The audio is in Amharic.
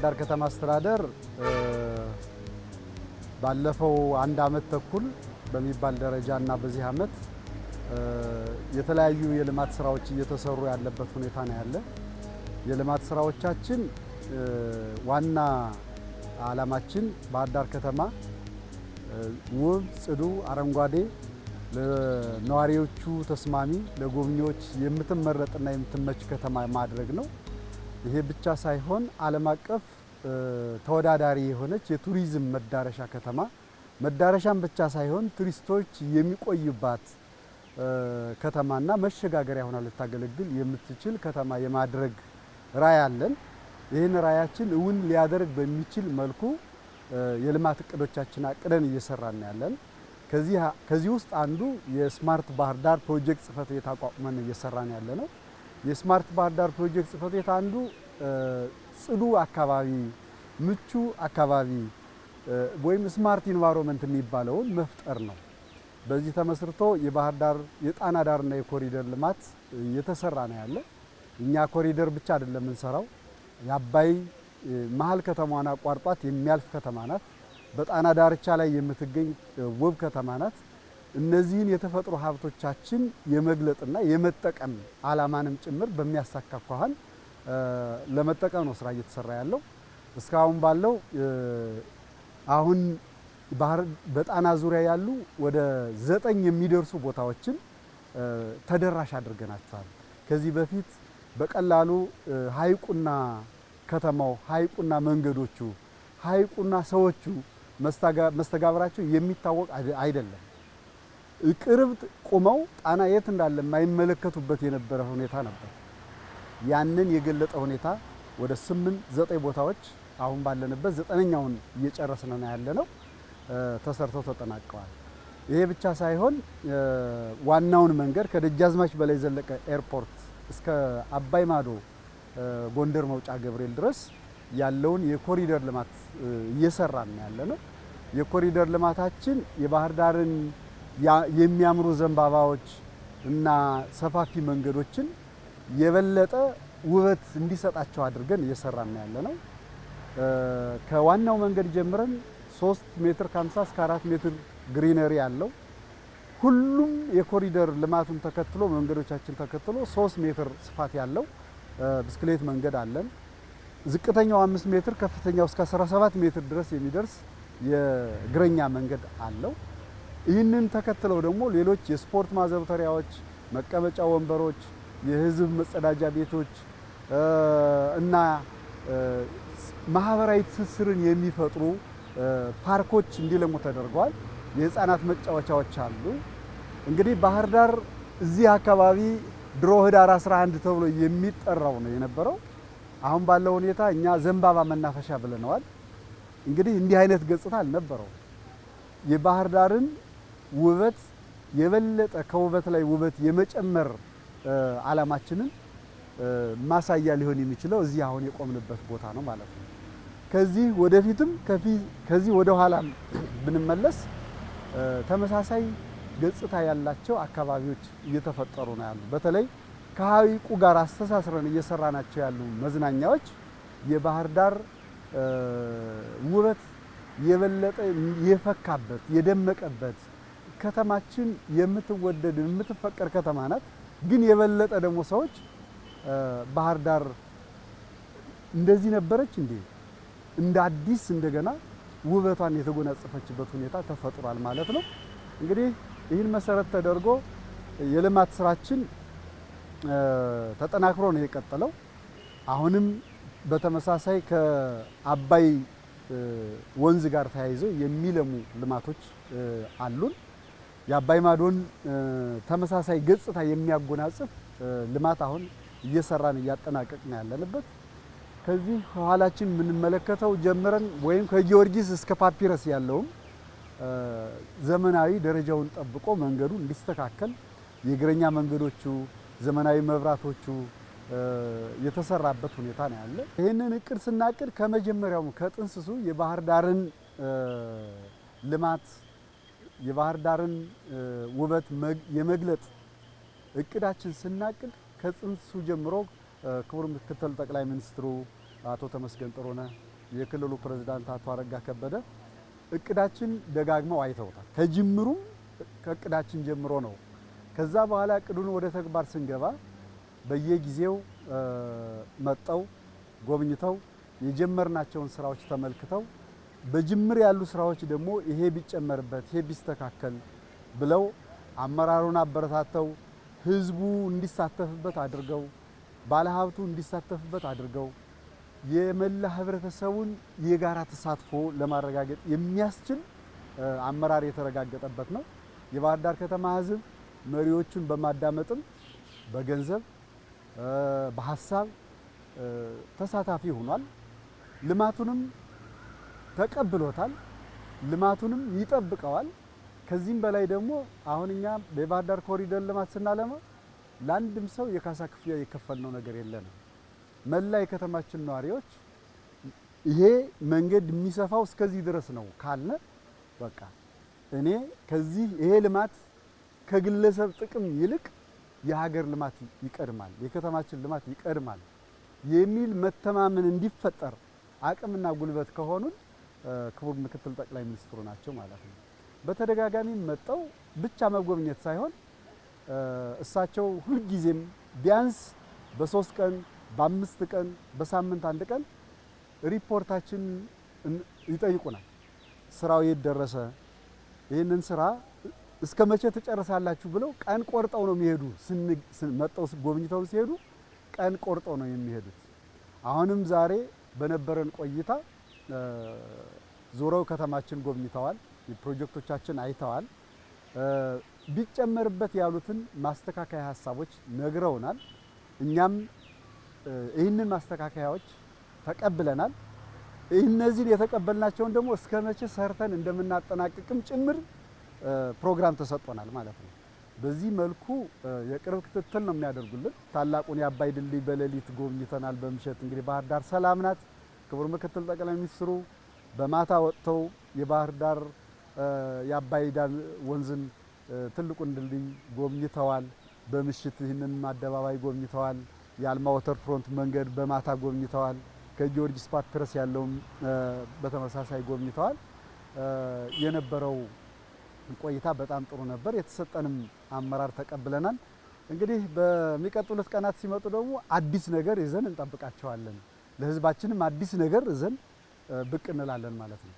ዳር ከተማ አስተዳደር ባለፈው አንድ አመት ተኩል በሚባል ደረጃና በዚህ አመት የተለያዩ የልማት ስራዎች እየተሰሩ ያለበት ሁኔታ ነው ያለ። የልማት ስራዎቻችን ዋና ዓላማችን ባህር ዳር ከተማ ውብ፣ ጽዱ፣ አረንጓዴ ለነዋሪዎቹ ተስማሚ ለጎብኚዎች የምትመረጥና የምትመች ከተማ ማድረግ ነው። ይሄ ብቻ ሳይሆን ዓለም አቀፍ ተወዳዳሪ የሆነች የቱሪዝም መዳረሻ ከተማ መዳረሻም ብቻ ሳይሆን ቱሪስቶች የሚቆዩባት ከተማና መሸጋገሪያ ሆና ልታገለግል የምትችል ከተማ የማድረግ ራዕይ አለን። ይህን ራዕያችን እውን ሊያደርግ በሚችል መልኩ የልማት እቅዶቻችን አቅደን እየሰራን ያለን። ከዚህ ውስጥ አንዱ የስማርት ባህር ዳር ፕሮጀክት ጽህፈት ቤት አቋቁመን እየሰራን ያለ ነው። የስማርት ባህር ዳር ፕሮጀክት ጽህፈት ቤት አንዱ ጽዱ አካባቢ፣ ምቹ አካባቢ ወይም ስማርት ኢንቫይሮንመንት የሚባለውን መፍጠር ነው። በዚህ ተመስርቶ የባህር ዳር የጣና ዳርና የኮሪደር ልማት እየተሰራ ነው ያለ። እኛ ኮሪደር ብቻ አይደለም እንሰራው፣ የአባይ መሀል ከተማዋን አቋርጧት የሚያልፍ ከተማ ናት። በጣና ዳርቻ ላይ የምትገኝ ውብ ከተማ ናት። እነዚህን የተፈጥሮ ሀብቶቻችን የመግለጥና የመጠቀም ዓላማንም ጭምር በሚያሳካ አኳኋን ለመጠቀም ነው ስራ እየተሰራ ያለው። እስካሁን ባለው አሁን በጣና ዙሪያ ያሉ ወደ 9 የሚደርሱ ቦታዎችን ተደራሽ አድርገናቸዋል። ከዚህ በፊት በቀላሉ ሐይቁና ከተማው፣ ሐይቁና መንገዶቹ፣ ሐይቁና ሰዎቹ መስተጋብራቸው የሚታወቅ አይደለም። ቅርብ ቁመው ጣና የት እንዳለ የማይመለከቱበት የነበረ ሁኔታ ነበር። ያንን የገለጠ ሁኔታ ወደ 8-9 ቦታዎች አሁን ባለንበት 9ኛውን እየጨረስን ነው ያለነው ተሰርተው ተጠናቀዋል። ይሄ ብቻ ሳይሆን ዋናውን መንገድ ከደጃዝማች በላይ ዘለቀ ኤርፖርት እስከ አባይ ማዶ ጎንደር መውጫ ገብርኤል ድረስ ያለውን የኮሪደር ልማት እየሰራን ያለነው። የኮሪደር ልማታችን የባህር ዳርን የሚያምሩ ዘንባባዎች እና ሰፋፊ መንገዶችን የበለጠ ውበት እንዲሰጣቸው አድርገን እየሰራን ያለነው። ከዋናው መንገድ ጀምረን 3 ሜትር ከ50 እስከ 4 ሜትር ግሪነሪ ያለው ሁሉም የኮሪደር ልማቱን ተከትሎ መንገዶቻችን ተከትሎ 3 ሜትር ስፋት ያለው ብስክሌት መንገድ አለን። ዝቅተኛው 5 ሜትር ከፍተኛው እስከ 17 ሜትር ድረስ የሚደርስ የእግረኛ መንገድ አለው። ይህንን ተከትለው ደግሞ ሌሎች የስፖርት ማዘውተሪያዎች፣ መቀመጫ ወንበሮች፣ የህዝብ መጸዳጃ ቤቶች እና ማህበራዊ ትስስርን የሚፈጥሩ ፓርኮች እንዲለሙ ተደርገዋል። የህፃናት መጫወቻዎች አሉ። እንግዲህ ባህር ዳር እዚህ አካባቢ ድሮ ህዳር 11 ተብሎ የሚጠራው ነው የነበረው። አሁን ባለው ሁኔታ እኛ ዘንባባ መናፈሻ ብለነዋል። እንግዲህ እንዲህ አይነት ገጽታ አልነበረው። የባህር ዳርን ውበት የበለጠ ከውበት ላይ ውበት የመጨመር ዓላማችንን ማሳያ ሊሆን የሚችለው እዚህ አሁን የቆምንበት ቦታ ነው ማለት ነው። ከዚህ ወደፊትም ከዚህ ወደ ኋላ ብንመለስ ተመሳሳይ ገጽታ ያላቸው አካባቢዎች እየተፈጠሩ ነው ያሉ። በተለይ ከሐይቁ ጋር አስተሳስረን እየሰራናቸው ያሉ መዝናኛዎች የባህር ዳር ውበት የበለጠ የፈካበት የደመቀበት ከተማችን የምትወደድ የምትፈቀር ከተማ ናት። ግን የበለጠ ደግሞ ሰዎች ባህር ዳር እንደዚህ ነበረች እንዴ እንደ አዲስ እንደገና ውበቷን የተጎናጸፈችበት ሁኔታ ተፈጥሯል ማለት ነው። እንግዲህ ይህን መሰረት ተደርጎ የልማት ስራችን ተጠናክሮ ነው የቀጠለው። አሁንም በተመሳሳይ ከአባይ ወንዝ ጋር ተያይዘው የሚለሙ ልማቶች አሉን። የአባይ ማዶን ተመሳሳይ ገጽታ የሚያጎናጽፍ ልማት አሁን እየሰራን እያጠናቀቅን ያለንበት። ከዚህ ከኋላችን የምንመለከተው ጀምረን ወይም ከጊዮርጊስ እስከ ፓፒረስ ያለውም ዘመናዊ ደረጃውን ጠብቆ መንገዱ እንዲስተካከል የእግረኛ መንገዶቹ፣ ዘመናዊ መብራቶቹ የተሰራበት ሁኔታ ነው ያለ። ይህንን እቅድ ስናቅድ ከመጀመሪያው ከጥንስሱ የባህር ዳርን ልማት የባህር ዳርን ውበት የመግለጥ እቅዳችን ስናቅድ ከጥንስሱ ጀምሮ ክቡር ምክትል ጠቅላይ ሚኒስትሩ አቶ ተመስገን ጥሩነህ የክልሉ ፕሬዝዳንት አቶ አረጋ ከበደ እቅዳችን ደጋግመው አይተውታል። ከጅምሩም ከእቅዳችን ጀምሮ ነው። ከዛ በኋላ እቅዱን ወደ ተግባር ስንገባ በየጊዜው መጠው ጎብኝተው የጀመርናቸውን ስራዎች ተመልክተው በጅምር ያሉ ስራዎች ደግሞ ይሄ ቢጨመርበት ይሄ ቢስተካከል ብለው አመራሩን አበረታተው ህዝቡ እንዲሳተፍበት አድርገው ባለሀብቱ እንዲሳተፍበት አድርገው የመላ ህብረተሰቡን የጋራ ተሳትፎ ለማረጋገጥ የሚያስችል አመራር የተረጋገጠበት ነው። የባህር ዳር ከተማ ህዝብ መሪዎቹን በማዳመጥም በገንዘብ በሐሳብ ተሳታፊ ሆኗል። ልማቱንም ተቀብሎታል። ልማቱንም ይጠብቀዋል። ከዚህም በላይ ደግሞ አሁን እኛ በባህር ዳር ኮሪደር ልማት ስናለማ ለአንድም ሰው የካሳ ክፍያ የከፈልነው ነገር የለንም። መላ የከተማችን ነዋሪዎች ይሄ መንገድ የሚሰፋው እስከዚህ ድረስ ነው ካልነ በቃ እኔ ከዚህ ይሄ ልማት ከግለሰብ ጥቅም ይልቅ የሀገር ልማት ይቀድማል፣ የከተማችን ልማት ይቀድማል የሚል መተማመን እንዲፈጠር አቅምና ጉልበት ከሆኑን ክቡር ምክትል ጠቅላይ ሚኒስትሩ ናቸው ማለት ነው። በተደጋጋሚ መጣው ብቻ መጎብኘት ሳይሆን እሳቸው ሁልጊዜም ቢያንስ በ3 ቀን በ5 ቀን በሳምንት አንድ ቀን ሪፖርታችን ይጠይቁናል። ስራው የት ደረሰ፣ ይህንን ስራ እስከ መቼ ትጨርሳላችሁ ብለው ቀን ቆርጠው ነው የሚሄዱ። መጣው ጎብኝተው ሲሄዱ ቀን ቆርጠው ነው የሚሄዱት። አሁንም ዛሬ በነበረን ቆይታ ዞረው ከተማችን ጎብኝተዋል። የፕሮጀክቶቻችን አይተዋል። ቢጨመርበት ያሉትን ማስተካከያ ሀሳቦች ነግረውናል። እኛም ይህንን ማስተካከያዎች ተቀብለናል። እነዚህን የተቀበልናቸውን ደግሞ እስከ መቼ ሰርተን እንደምናጠናቅቅም ጭምር ፕሮግራም ተሰጥቶናል ማለት ነው። በዚህ መልኩ የቅርብ ክትትል ነው የሚያደርጉልን። ታላቁን የአባይ ድልድይ በሌሊት ጎብኝተናል። በምሽት እንግዲህ ባህር ዳር ሰላም ናት። ክቡር ምክትል ጠቅላይ ሚኒስትሩ በማታ ወጥተው የባህር ዳር የአባይ ዳር ወንዝን ትልቁን ድልድይ ጎብኝተዋል። በምሽት ይህንን አደባባይ ጎብኝተዋል። የአልማ ወተር ፍሮንት መንገድ በማታ ጎብኝተዋል። ከጊዮርጊስ ፓርክ ድረስ ያለውን በተመሳሳይ ጎብኝተዋል። የነበረው ቆይታ በጣም ጥሩ ነበር። የተሰጠንም አመራር ተቀብለናል። እንግዲህ በሚቀጥሉት ቀናት ሲመጡ ደግሞ አዲስ ነገር ይዘን እንጠብቃቸዋለን። ለህዝባችንም አዲስ ነገር ይዘን ብቅ እንላለን ማለት ነው።